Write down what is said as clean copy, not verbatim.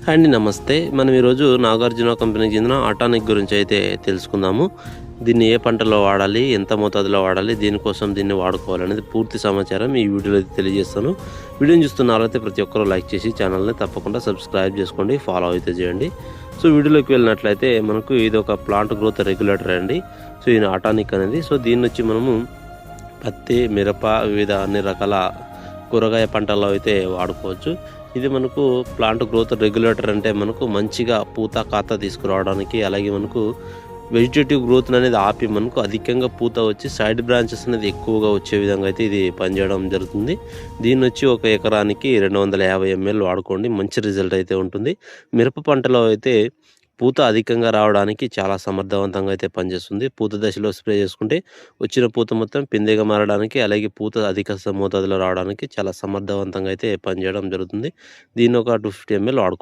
Hi అండి, నమస్తే. మనం ఈరోజు నాగార్జున కంపెనీకి చెందిన ఆటానిక్ గురించి అయితే తెలుసుకుందాము. దీన్ని ఏ పంటలో వాడాలి, ఎంత మోతాదులో వాడాలి, దీనికోసం దీన్ని వాడుకోవాలనేది పూర్తి సమాచారం ఈ వీడియోలో అయితే తెలియజేస్తాను. వీడియోని చూస్తున్నారైతే ప్రతి ఒక్కరూ లైక్ చేసి ఛానల్ని తప్పకుండా సబ్స్క్రైబ్ చేసుకోండి, ఫాలో అయితే చేయండి. సో వీడియోలోకి వెళ్ళినట్లయితే మనకు ఇది ఒక ప్లాంట్ గ్రోత్ రెగ్యులేటర్ అండి. సో ఇది ఆటానిక్ అనేది. సో దీన్ని వచ్చి మనము పత్తి, మిరప, వివిధ అన్ని రకాల కూరగాయ పంటల్లో అయితే వాడుకోవచ్చు. ఇది మనకు ప్లాంట్ గ్రోత్ రెగ్యులేటర్ అంటే మనకు మంచిగా పూత కాత తీసుకురావడానికి, అలాగే మనకు వెజిటేటివ్ గ్రోత్ అనేది ఆపి మనకు అధికంగా పూత వచ్చి సైడ్ బ్రాంచెస్ అనేది ఎక్కువగా వచ్చే విధంగా అయితే ఇది పనిచేయడం జరుగుతుంది. దీన్ని వచ్చి ఒక ఎకరానికి 250 ml వాడుకోండి, మంచి రిజల్ట్ అయితే ఉంటుంది. మిరప పంటలో అయితే పూత అధికంగా రావడానికి చాలా సమర్థవంతంగా అయితే పనిచేస్తుంది. పూత దశలో స్ప్రే చేసుకుంటే వచ్చిన పూత మొత్తం పిందెగా మారడానికి, అలాగే పూత అధిక మోతాదులో రావడానికి చాలా సమర్థవంతంగా అయితే పనిచేయడం జరుగుతుంది. దీన్ని ఒక 250 ml వాడుకోండి.